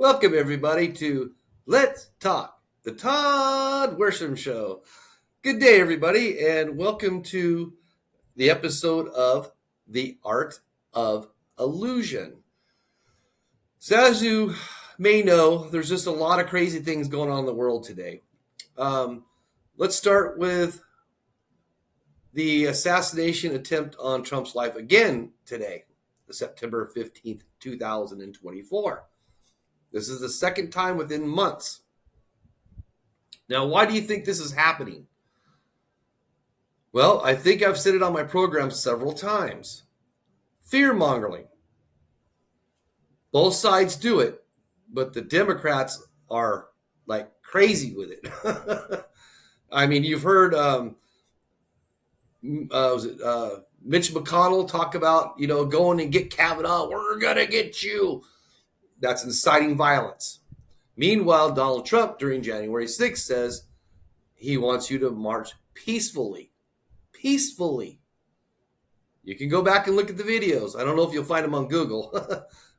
Welcome, everybody, to Let's Talk, the Todd Worsham Show. Good day, everybody, and welcome to the episode of The Art of Illusion. So, as you may know, there's just a lot of crazy things going on in the world today. Let's start with the assassination attempt on Trump's life again today, September 15th, 2024. This is the second time within months. Now, why do you think this is happening? Well, I think I've said it on my program several times. Fear mongering. Both sides do it, but the Democrats are like crazy with it. I mean, you've heard Mitch McConnell talk about, going and get Kavanaugh. We're going to get you. That's inciting violence. Meanwhile, Donald Trump during January 6th says he wants you to march peacefully. Peacefully. You can go back and look at the videos. I don't know if you'll find them on Google,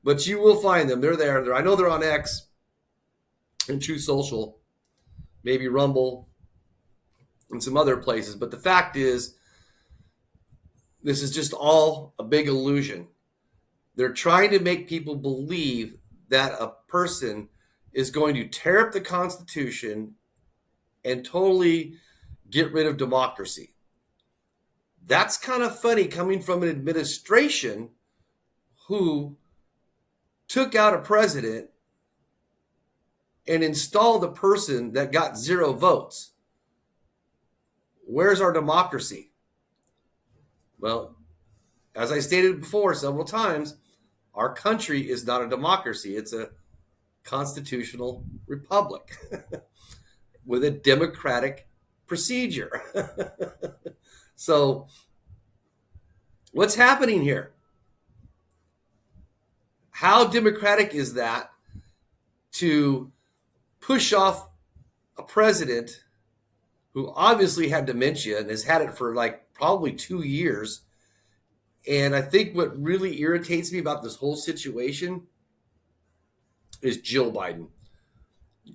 but you will find them. They're there. I know they're on X and Truth Social, maybe Rumble, and some other places. But the fact is, this is just all a big illusion. They're trying to make people believe that a person is going to tear up the Constitution and totally get rid of democracy. That's kind of funny coming from an administration who took out a president and installed a person that got 0 votes. Where's our democracy? Well, as I stated before several times, our country is not a democracy. It's a constitutional republic with a democratic procedure. So, what's happening here? How democratic is that to push off a president who obviously had dementia and has had it for like probably 2 years? And I think what really irritates me about this whole situation is Jill Biden.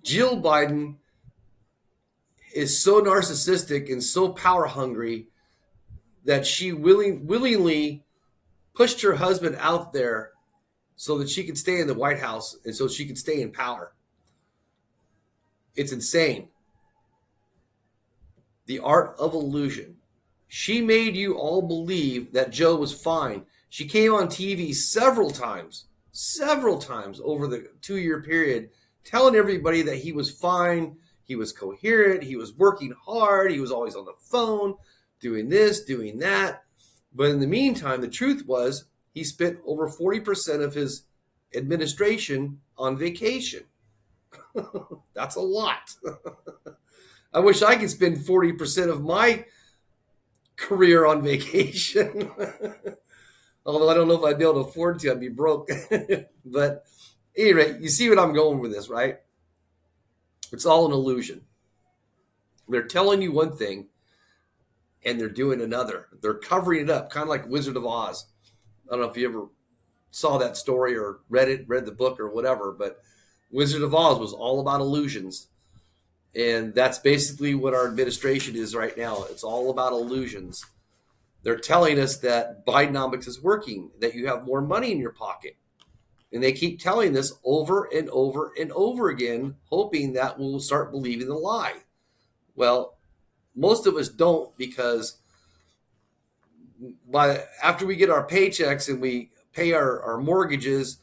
Jill Biden is so narcissistic and so power hungry that she willingly pushed her husband out there so that she could stay in the White House and so she could stay in power. It's insane. The art of illusion. She made you all believe that Joe was fine. She came on TV several times over the 2-year period, telling everybody that he was fine, he was coherent, he was working hard, he was always on the phone, doing this, doing that. But in the meantime, the truth was he spent over 40% of his administration on vacation. That's a lot. I wish I could spend 40% of my career on vacation. Although I don't know if I'd be able to afford to. I'd be broke. But anyway, you see what I'm going with this, right? It's all an illusion. They're telling you one thing and they're doing another. They're covering it up, kind of like Wizard of Oz. I don't know if you ever saw that story or read the book or whatever, but Wizard of Oz was all about illusions. And that's basically what our administration is right now. It's all about illusions. They're telling us that Bidenomics is working, that you have more money in your pocket. And they keep telling this over and over and over again, hoping that we'll start believing the lie. Well, most of us don't, because after we get our paychecks and we pay our mortgages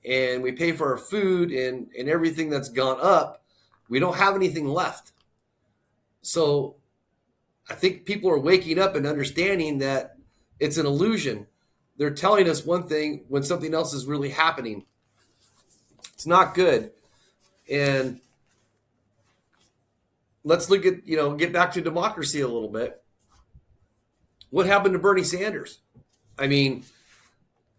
and we pay for our food and everything that's gone up, we don't have anything left. So I think people are waking up and understanding that it's an illusion. They're telling us one thing when something else is really happening. It's not good. And let's look at, get back to democracy a little bit. What happened to Bernie Sanders? I mean,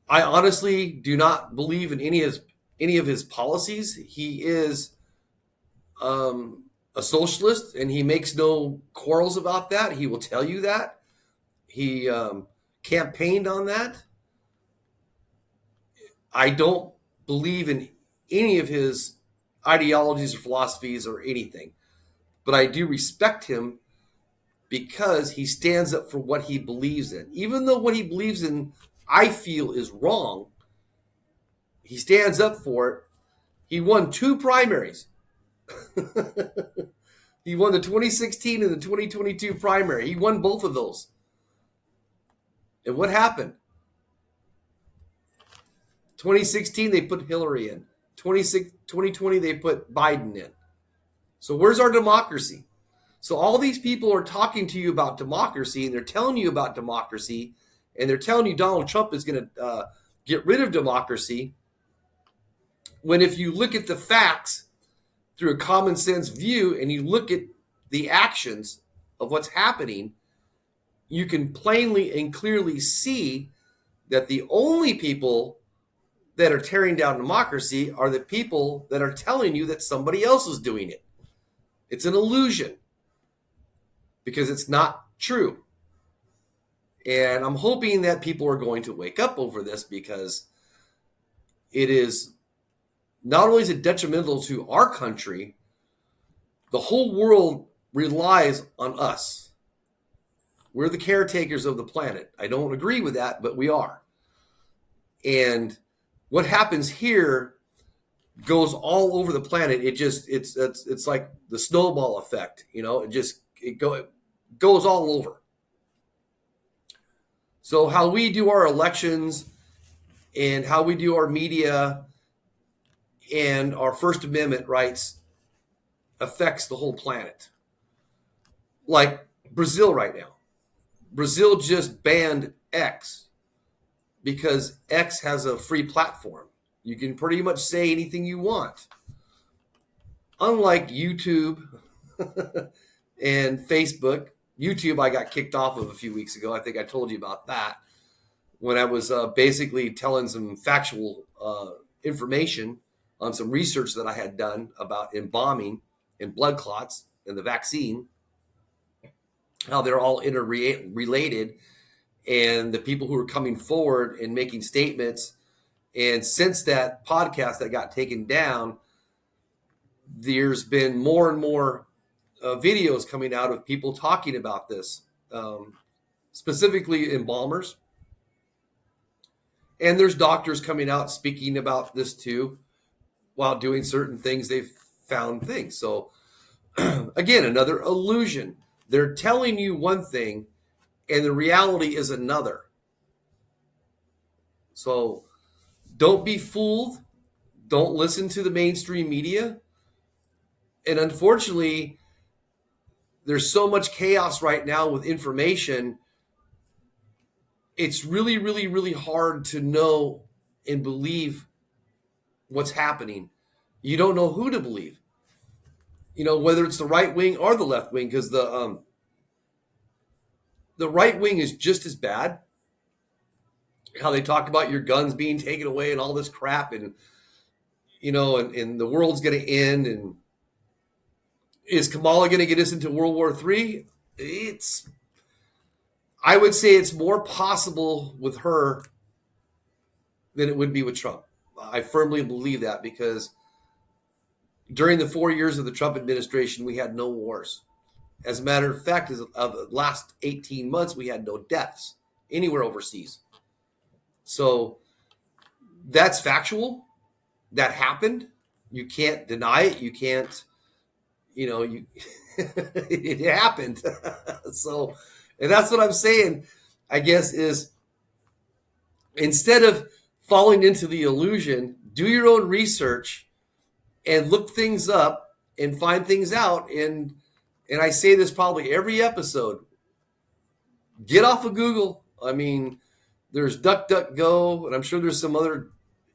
I honestly do not believe in any of his policies. He is a socialist, and he makes no quarrels about that. He will tell you that. He campaigned on that. I don't believe in any of his ideologies or philosophies or anything. But I do respect him because he stands up for what he believes in. Even though what he believes in, I feel, is wrong, he stands up for it. He won 2 primaries. He won the 2016 and the 2022 primary. He won both of those. And what happened? 2016, they put Hillary in. 2020, they put Biden in. So where's our democracy? So all these people are talking to you about democracy, and they're telling you about democracy, and they're telling you Donald Trump is going to get rid of democracy, when if you look at the facts through a common sense view and you look at the actions of what's happening, you can plainly and clearly see that the only people that are tearing down democracy are the people that are telling you that somebody else is doing it. It's an illusion because it's not true. And I'm hoping that people are going to wake up over this, because it is not only is it detrimental to our country, the whole world relies on us. We're the caretakers of the planet. I don't agree with that, but we are. And what happens here goes all over the planet. It's like the snowball effect, it goes all over. So how we do our elections and how we do our media and our First Amendment rights affects the whole planet. Like Brazil right now. Brazil just banned X because X has a free platform. You can pretty much say anything you want. Unlike YouTube and Facebook. YouTube I got kicked off of a few weeks ago. I think I told you about that, when I was basically telling some factual information on some research that I had done about embalming and blood clots and the vaccine, how they're all interrelated, and the people who are coming forward and making statements. And since that podcast that got taken down, there's been more and more videos coming out of people talking about this, specifically embalmers. And there's doctors coming out speaking about this too, while doing certain things. They've found things. So again, another illusion. They're telling you one thing and the reality is another. So don't be fooled. Don't listen to the mainstream media. And unfortunately, there's so much chaos right now with information. It's really, really, really hard to know and believe what's happening. You don't know who to believe. Whether it's the right wing or the left wing, because the right wing is just as bad. How they talk about your guns being taken away and all this crap, and and the world's going to end, and is Kamala going to get us into World War III? I would say it's more possible with her than it would be with Trump. I firmly believe that, because during the 4 years of the Trump administration, we had no wars. As a matter of fact, of the last 18 months, we had no deaths anywhere overseas. So that's factual. That happened. You can't deny it. You can't, it happened. So, and that's what I'm saying, I guess, is instead of falling into the illusion, do your own research and look things up and find things out. And I say this probably every episode. Get off of Google. I mean, there's DuckDuckGo, and I'm sure there's some other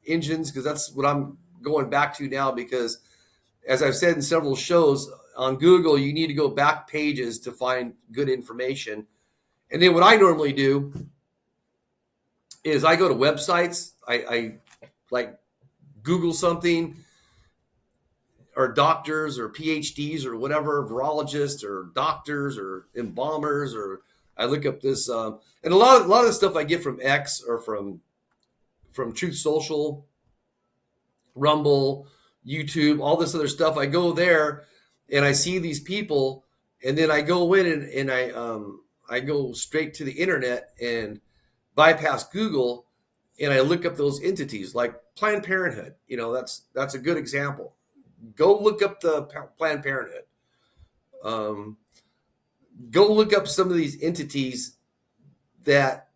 engines, because that's what I'm going back to now, because as I've said in several shows, on Google, you need to go back pages to find good information. And then what I normally do is I go to websites. I like Google something, or doctors or PhDs or whatever, virologists or doctors or embalmers, or I look up this, and a lot of the stuff I get from X or from Truth Social, Rumble, YouTube, all this other stuff. I go there and I see these people, and then I go in and I go straight to the internet and bypass Google, and I look up those entities like Planned Parenthood. That's a good example. Go look up the Planned Parenthood. Go look up some of these entities that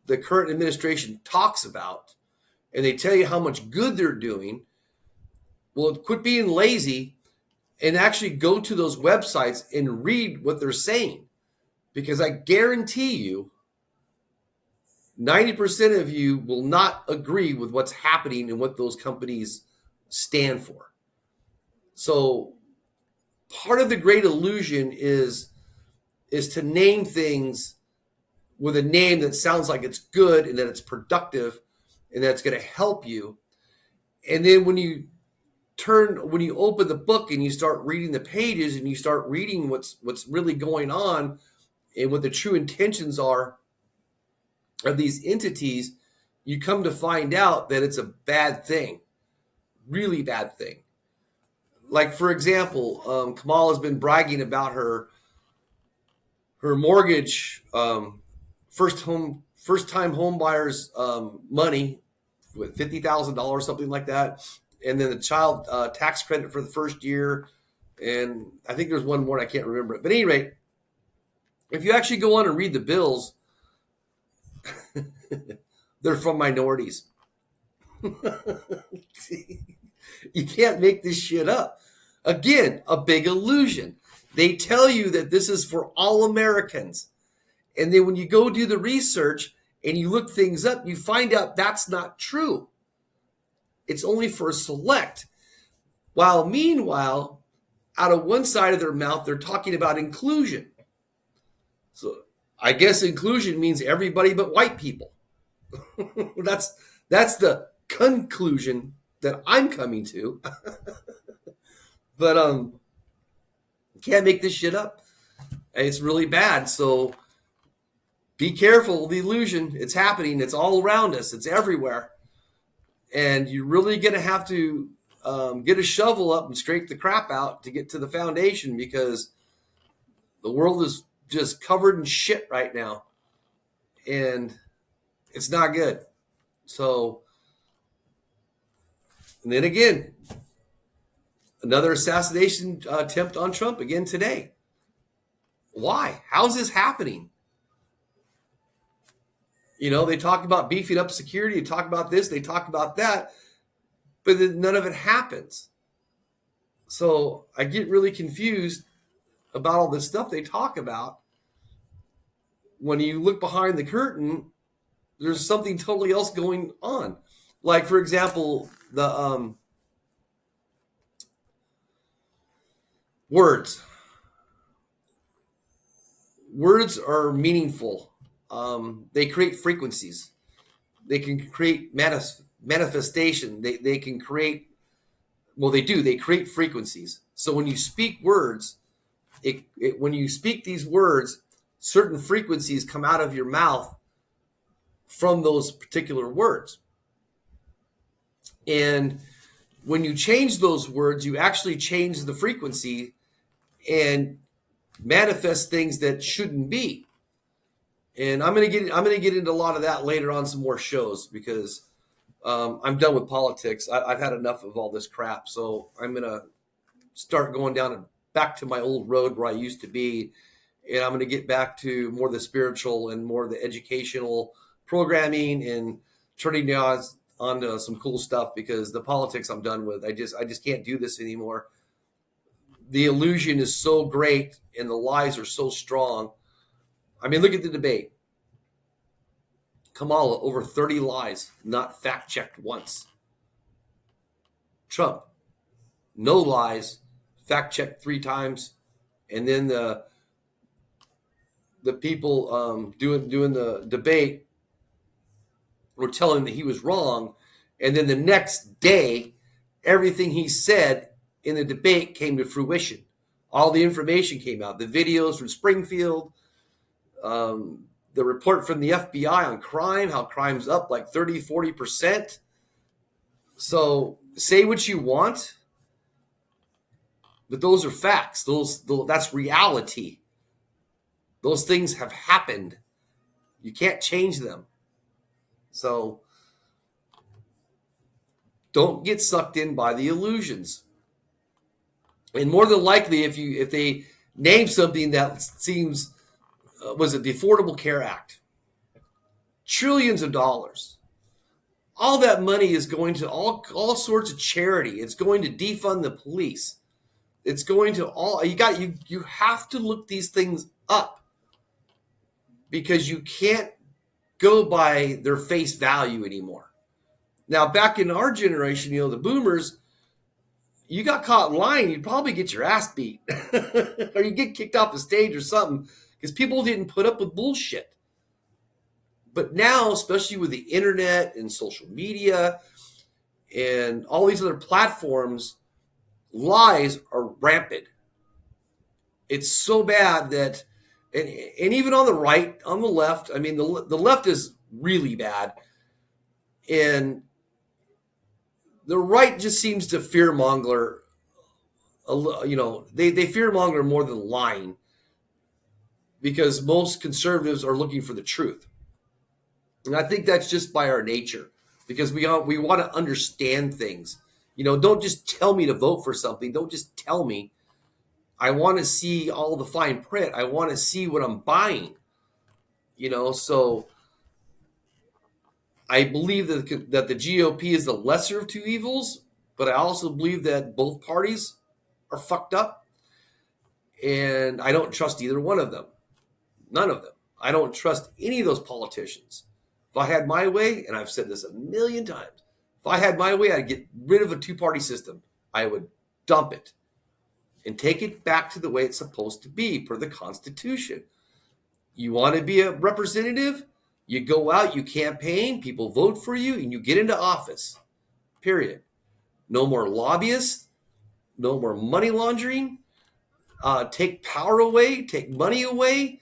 the current administration talks about, and they tell you how much good they're doing. Well, quit being lazy and actually go to those websites and read what they're saying, because I guarantee you 90% of you will not agree with what's happening and what those companies stand for. So part of the great illusion is to name things with a name that sounds like it's good and that it's productive and that's going to help you. And then when you open the book and you start reading the pages and you start reading what's really going on and what the true intentions are of these entities, you come to find out that it's a bad thing, really bad thing. Like, for example, Kamala has been bragging about her mortgage, first time home buyers money with $50,000, something like that, and then the child tax credit for the first year, and I think there's one more, I can't remember it. But at any rate, if you actually go on and read the bills, they're from minorities. You can't make this shit up. Again, a big illusion. They tell you that this is for all Americans. And then when you go do the research and you look things up, you find out that's not true. It's only for a select. While meanwhile, out of one side of their mouth, they're talking about inclusion. So I guess inclusion means everybody but white people. That's the conclusion that I'm coming to. But can't make this shit up. It's really bad. So be careful of the illusion. It's happening. It's all around us. It's everywhere. And you're really going to have to get a shovel up and scrape the crap out to get to the foundation, because the world is just covered in shit right now. And it's not good. So, and then again, another assassination attempt on Trump again today. Why? How's this happening? They talk about beefing up security, they talk about this, they talk about that, but then none of it happens. So I get really confused about all this stuff they talk about. When you look behind the curtain, there's something totally else going on. Like, for example, the words. Words are meaningful. They create frequencies. They can create manifestation. They can create, well, they do. They create frequencies. So when you speak words, when you speak these words, certain frequencies come out of your mouth from those particular words. And when you change those words, you actually change the frequency and manifest things that shouldn't be. And I'm gonna get into a lot of that later on, some more shows, because I'm done with politics. I've had enough of all this crap. So I'm gonna start going down and back to my old road where I used to be, and I'm gonna get back to more the spiritual and more the educational programming and turning now onto some cool stuff, because the politics I'm done with. I just can't do this anymore. The illusion is so great and the lies are so strong. I mean, look at the debate. Kamala, over 30 lies, not fact-checked once. Trump, no lies, fact-checked 3 times. And then the people doing the debate were telling him that he was wrong. And then the next day, everything he said in the debate came to fruition. All the information came out. The videos from Springfield, the report from the FBI on crime, how crime's up like 30, 40%. So say what you want, but those are facts. That's reality. Those things have happened. You can't change them. So don't get sucked in by the illusions. And more than likely, if they name something that seems was it the Affordable Care Act, trillions of dollars. All that money is going to all sorts of charity. It's going to defund the police. It's going to all you have to look these things up because you can't go by their face value anymore. Now, back in our generation, the boomers, you got caught lying, you'd probably get your ass beat or you get kicked off the stage or something because people didn't put up with bullshit. But now, especially with the internet and social media and all these other platforms, lies are rampant. It's so bad that, and even on the right, on the left, I mean, the left is really bad. And the right just seems to fearmonger, they fearmonger more than lying because most conservatives are looking for the truth. And I think that's just by our nature because we want to understand things. Don't just tell me to vote for something. Don't just tell me. I want to see all the fine print. I want to see what I'm buying. So I believe that the GOP is the lesser of two evils, but I also believe that both parties are fucked up. And I don't trust either one of them. None of them. I don't trust any of those politicians. If I had my way, and I've said this a million times, if I had my way, I'd get rid of a two-party system. I would dump it and take it back to the way it's supposed to be per the Constitution. You want to be a representative? You go out, you campaign, people vote for you, and you get into office. Period. No more lobbyists, no more money laundering. Take power away, take money away,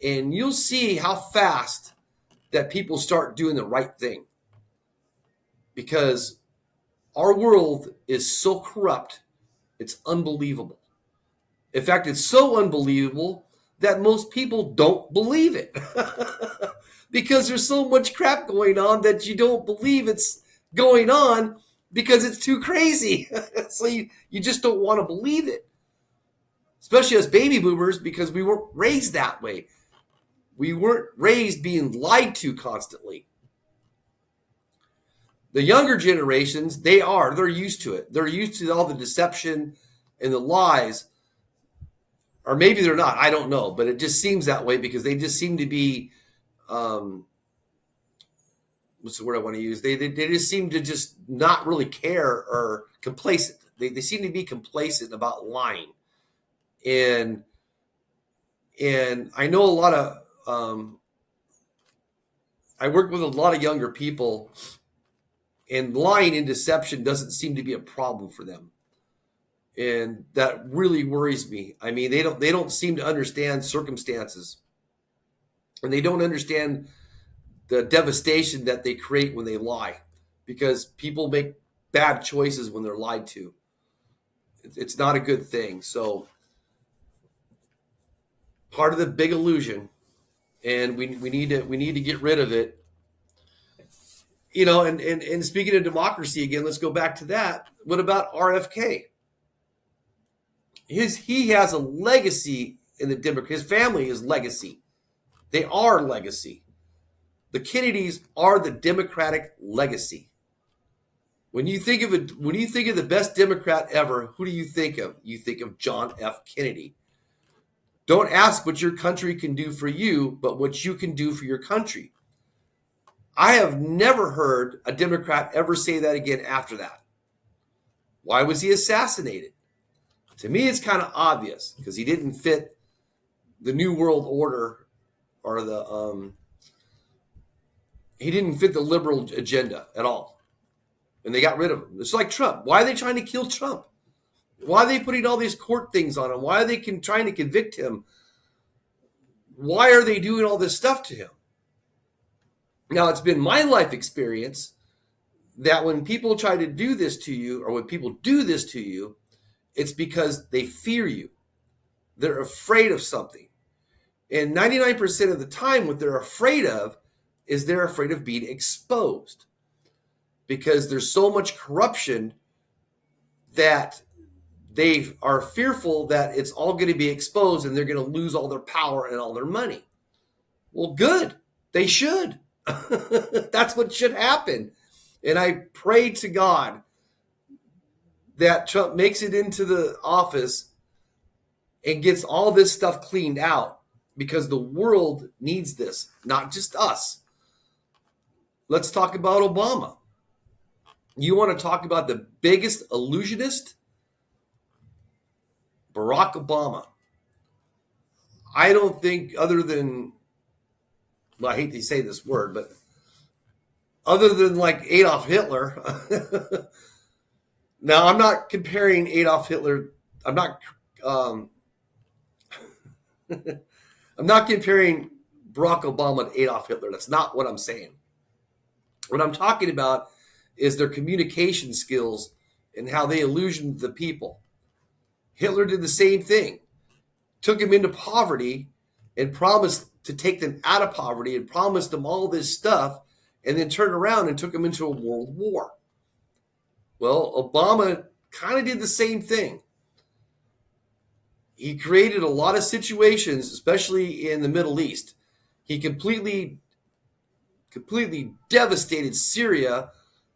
and you'll see how fast that people start doing the right thing. Because our world is so corrupt, it's unbelievable. In fact, it's so unbelievable that most people don't believe it. Because there's so much crap going on that you don't believe it's going on because it's too crazy. So you just don't want to believe it. Especially as baby boomers, because we weren't raised that way. We weren't raised being lied to constantly. The younger generations, they're used to it. They're used to all the deception and the lies. Or maybe they're not. I don't know. But it just seems that way because they just seem to be, what's the word I want to use? They just seem to just not really care or complacent. They seem to be complacent about lying. And I know a lot of, I work with a lot of younger people, and lying and deception doesn't seem to be a problem for them. And that really worries me. I mean, they don't seem to understand circumstances, and they don't understand the devastation that they create when they lie, because people make bad choices when they're lied to. It's not a good thing. So part of the big illusion, and we need to get rid of it. And speaking of democracy again, let's go back to that. What about RFK? He has a legacy in the Democrat. His family is legacy. They are legacy. The Kennedys are the Democratic legacy. When you think of the best Democrat ever, who do you think of? You think of John F. Kennedy. Don't ask what your country can do for you, but what you can do for your country. I have never heard a Democrat ever say that again after that. Why was he assassinated? To me, it's kind of obvious because he didn't fit the New World Order or he didn't fit the liberal agenda at all. And they got rid of him. It's like Trump. Why are they trying to kill Trump? Why are they putting all these court things on him? Why are they trying to convict him? Why are they doing all this stuff to him? Now, it's been my life experience that when people try to do this to you, or when people do this to you, it's because they fear you. They're afraid of something. And 99% of the time, what they're afraid of is they're afraid of being exposed, because there's so much corruption that they are fearful that it's all going to be exposed and they're going to lose all their power and all their money. Well, good. They should. That's what should happen. And I pray to God that Trump makes it into the office and gets all this stuff cleaned out, because the world needs this, not just us. Let's talk about Obama. You want to talk about the biggest illusionist? Barack Obama. I don't think, other than, well, I hate to say this word, but other than like Adolf Hitler. Now, I'm not comparing Adolf Hitler. I'm not comparing Barack Obama to Adolf Hitler. That's not what I'm saying. What I'm talking about is their communication skills and how they illusioned the people. Hitler did the same thing. Took them into poverty and promised to take them out of poverty and promised them all this stuff, and then turned around and took them into a world war. Well, Obama kind of did the same thing. He created a lot of situations, especially in the Middle East. He completely devastated Syria.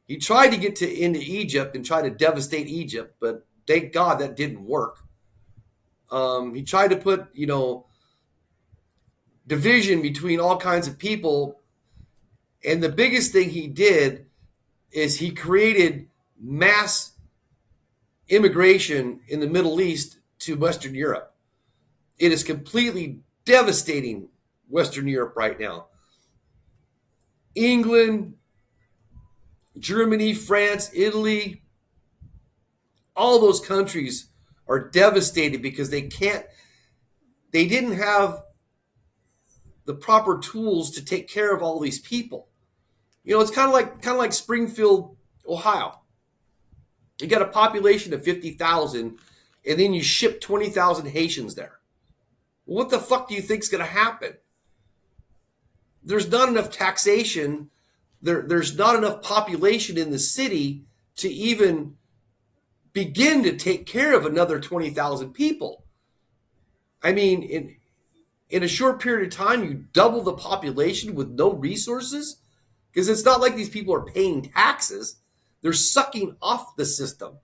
He tried to get into Egypt and try to devastate Egypt, but thank God that didn't work. He tried to put, division between all kinds of people. And the biggest thing he did is he created mass immigration in the Middle East to Western Europe. It is completely devastating Western Europe right now. England, Germany, France, Italy, all those countries are devastated because they didn't have the proper tools to take care of all these people. It's kind of like Springfield, Ohio. You got a population of 50,000, and then you ship 20,000 Haitians there. What the fuck do you think's going to happen? There's not enough taxation. There's not enough population in the city to even begin to take care of another 20,000 people. I mean, in a short period of time, you double the population with no resources, because it's not like these people are paying taxes. They're sucking off the system.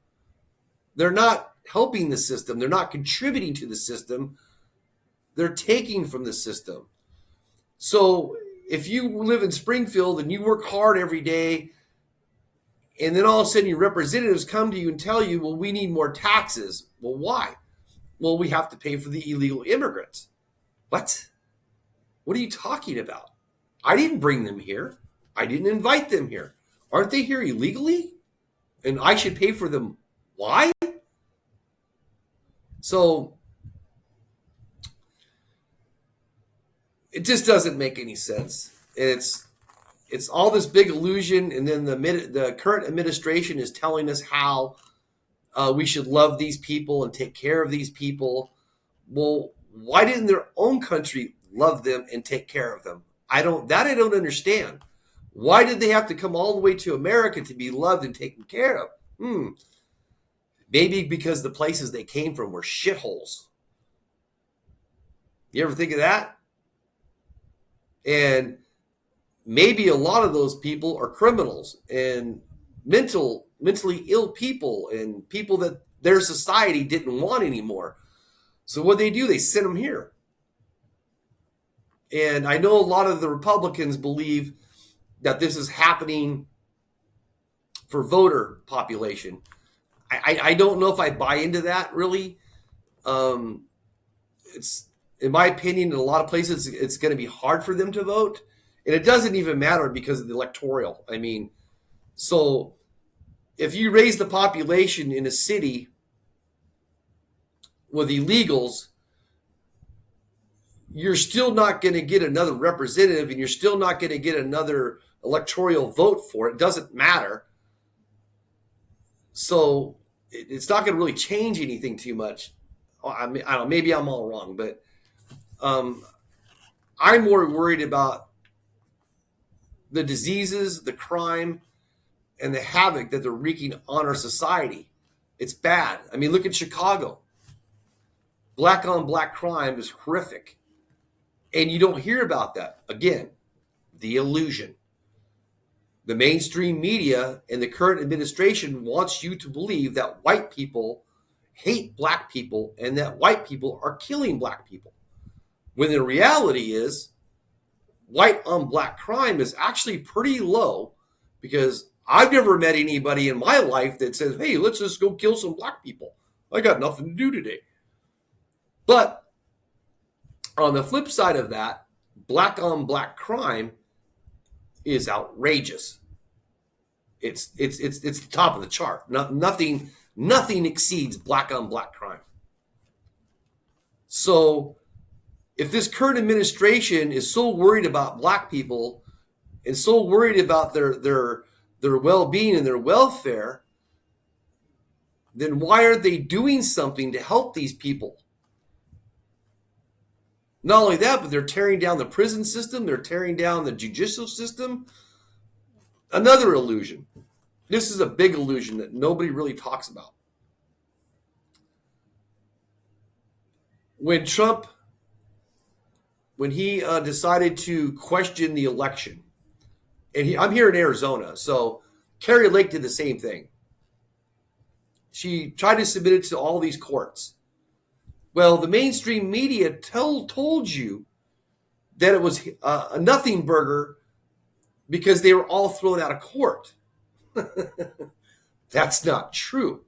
They're not helping the system. They're not contributing to the system. They're taking from the system. So if you live in Springfield and you work hard every day, and then all of a sudden your representatives come to you and tell you, well, we need more taxes. Well, why? Well, we have to pay for the illegal immigrants. What? What are you talking about? I didn't bring them here. I didn't invite them here. Aren't they here illegally? And I should pay for them. Why? So it just doesn't make any sense. It's all this big illusion, and then the current administration is telling us how we should love these people and take care of these people. Well, why didn't their own country love them and take care of them? I don't understand. Why did they have to come all the way to America to be loved and taken care of? Maybe because the places they came from were shitholes. You ever think of that? And maybe a lot of those people are criminals and mentally ill people, and people that their society didn't want anymore. So what they do, they send them here. And I know a lot of the Republicans believe that this is happening for voter population. I don't know if I buy into that, really. It's, in my opinion, in a lot of places, it's going to be hard for them to vote. And it doesn't even matter because of the electoral. I mean, so if you raise the population in a city with illegals, you're still not going to get another representative, and you're still not going to get another electoral vote for it. It doesn't matter. So it's not going to really change anything too much. I mean, I don't know, maybe I'm all wrong, but um, I'm more worried about the diseases, the crime, and the havoc that they're wreaking on our society. It's bad. I mean, look at Chicago. Black on black crime is horrific. And you don't hear about that. Again, the illusion. The mainstream media and the current administration wants you to believe that white people hate black people and that white people are killing black people. When the reality is, white on black crime is actually pretty low, because I've never met anybody in my life that says, hey, let's just go kill some black people. I got nothing to do today. But on the flip side of that, black on black crime is outrageous. It's the top of the chart. Nothing exceeds black on black crime. So if this current administration is so worried about black people and so worried about their well-being and their welfare, then why are they doing something to help these people? Not only that, but they're tearing down the prison system, they're tearing down the judicial system. Another illusion. This is a big illusion that nobody really talks about. When Trump, when he decided to question the election, and I'm here in Arizona, so Kari Lake did the same thing. She tried to submit it to all these courts. Well, the mainstream media told you that it was a nothing burger because they were all thrown out of court. That's not true.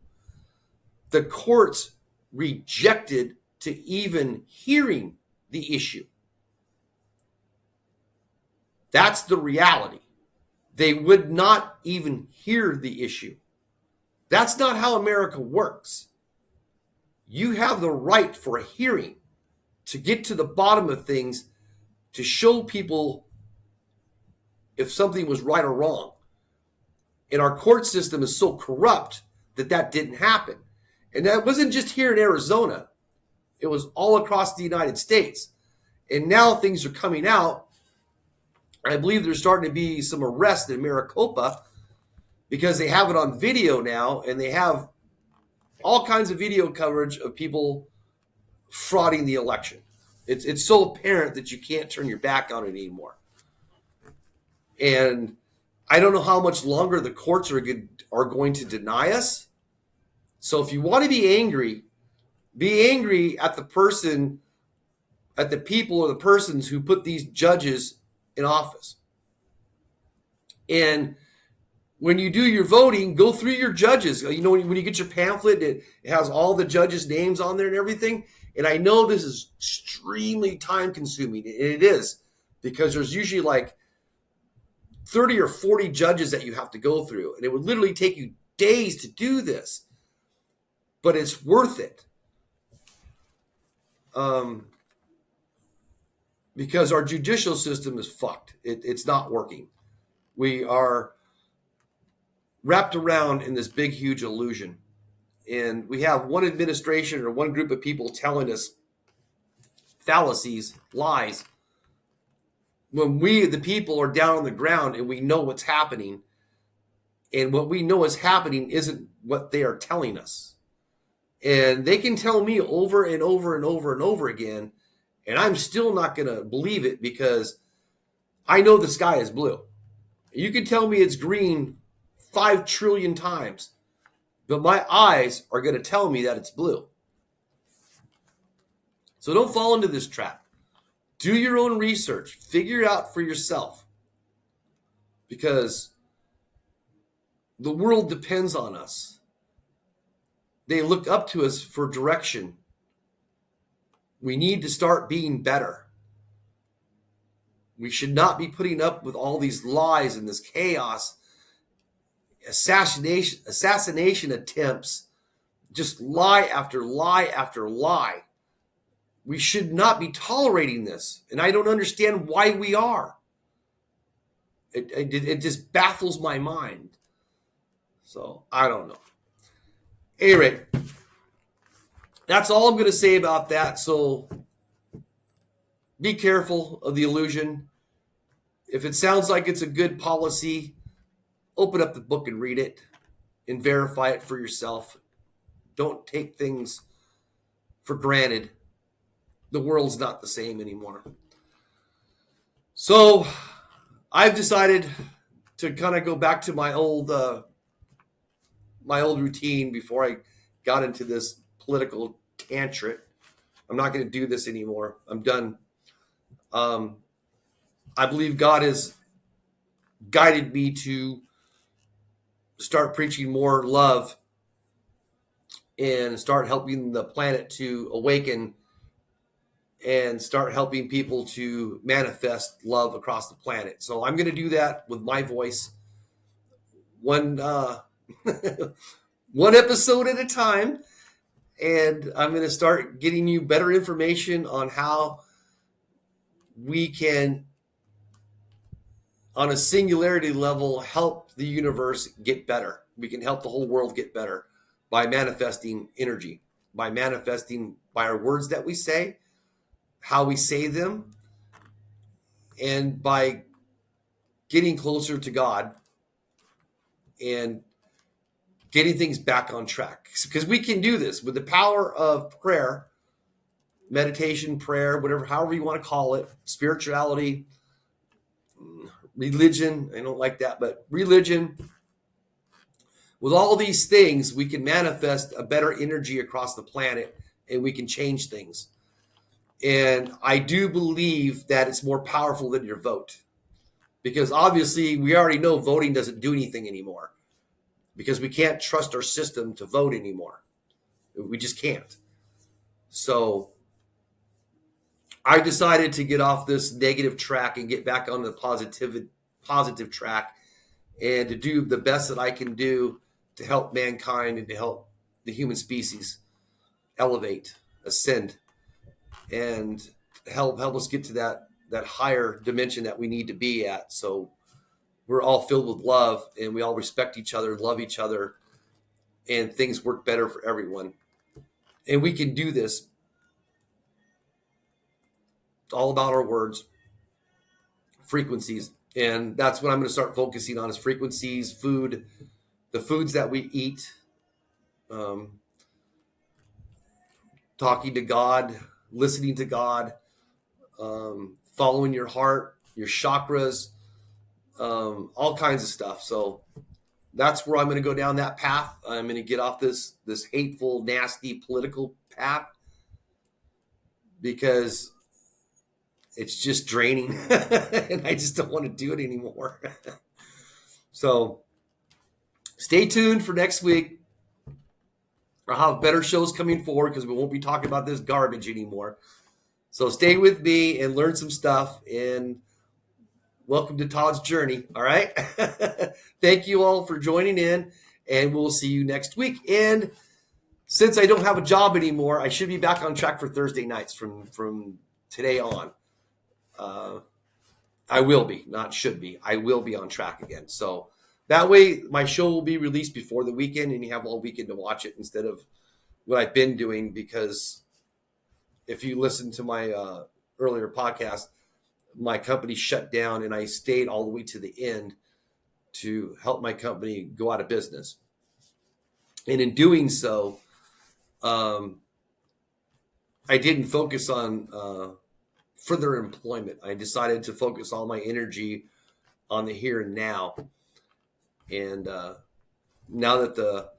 The courts rejected to even hearing the issue. That's the reality. They would not even hear the issue. That's not how America works. You have the right for a hearing to get to the bottom of things, to show people if something was right or wrong. And our court system is so corrupt that that didn't happen. And that wasn't just here in Arizona. It was all across the United States. And now things are coming out. I believe there's starting to be some arrests in Maricopa because they have it on video now, and they have all kinds of video coverage of people frauding the election. It's so apparent that you can't turn your back on it anymore. And I don't know how much longer the courts are going to deny us. So if you want to be angry at the person, at the people or the persons who put these judges in office. And when you do your voting, go through your judges. You know, when you get your pamphlet, it has all the judges' names on there and everything. And I know this is extremely time consuming. And it is, because there's usually like 30 or 40 judges that you have to go through. And it would literally take you days to do this. But it's worth it. Because our judicial system is fucked. It's not working. We are wrapped around in this big, huge illusion. And we have one administration or one group of people telling us fallacies, lies, when we, the people, are down on the ground and we know what's happening. And what we know is happening isn't what they are telling us. And they can tell me over and over and over and over again, and I'm still not going to believe it, because I know the sky is blue. You can tell me it's green 5 trillion times, but my eyes are going to tell me that it's blue. So don't fall into this trap. Do your own research. Figure it out for yourself, because the world depends on us. They look up to us for direction. We need to start being better. We should not be putting up with all these lies and this chaos, assassination attempts, just lie after lie after lie. We should not be tolerating this, and I don't understand why we are. It just baffles my mind. So I don't know. Anyway, that's all I'm going to say about that. So be careful of the illusion. If it sounds like it's a good policy, open up the book and read it and verify it for yourself. Don't take things for granted. The world's not the same anymore. So I've decided to kind of go back to my old routine before I got into this political tantrum. I'm not going to do this anymore. I'm done. I believe God has guided me to start preaching more love and start helping the planet to awaken and start helping people to manifest love across the planet. So I'm going to do that with my voice, one one episode at a time, and I'm going to start getting you better information on how we can, on a singularity level, help the universe get better. We can help the whole world get better by manifesting energy, by manifesting by our words that we say, how we say them, and by getting closer to God and getting things back on track. Because we can do this with the power of prayer, meditation, prayer, whatever, however you want to call it, spirituality, religion. I don't like that, but religion. With all these things, we can manifest a better energy across the planet and we can change things. And I do believe that it's more powerful than your vote. Because obviously, we already know voting doesn't do anything anymore. Because we can't trust our system to vote anymore. We just can't. So I decided to get off this negative track and get back on the positive track and to do the best that I can do to help mankind and to help the human species elevate, ascend, and help us get to that higher dimension that we need to be at. So we're all filled with love and we all respect each other, love each other, and things work better for everyone. And we can do this. It's all about our words, frequencies. And that's what I'm going to start focusing on is frequencies, food, the foods that we eat, talking to God, listening to God, following your heart, your chakras, all kinds of stuff. So that's where I'm going to go down that path. I'm going to get off this hateful, nasty political path because it's just draining and I just don't want to do it anymore. So stay tuned for next week. I'll have better shows coming forward because we won't be talking about this garbage anymore. So stay with me and learn some stuff. And welcome to Todd's Journey. All right. Thank you all for joining in, and we'll see you next week. And since I don't have a job anymore, I should be back on track for Thursday nights from today on. I will be, not should be. I will be on track again. So that way my show will be released before the weekend and you have all weekend to watch it instead of what I've been doing. Because if you listen to my earlier podcast, my company shut down and I stayed all the way to the end to help my company go out of business. And in doing so, I didn't focus on further employment. I decided to focus all my energy on the here and now. And now that the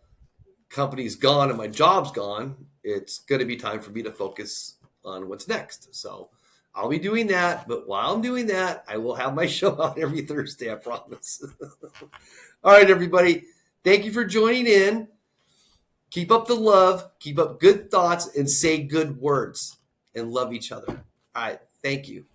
company's gone and my job's gone, it's going to be time for me to focus on what's next. So I'll be doing that. But while I'm doing that, I will have my show out every Thursday, I promise. All right, everybody. Thank you for joining in. Keep up the love, keep up good thoughts, and say good words and love each other. All right. Thank you.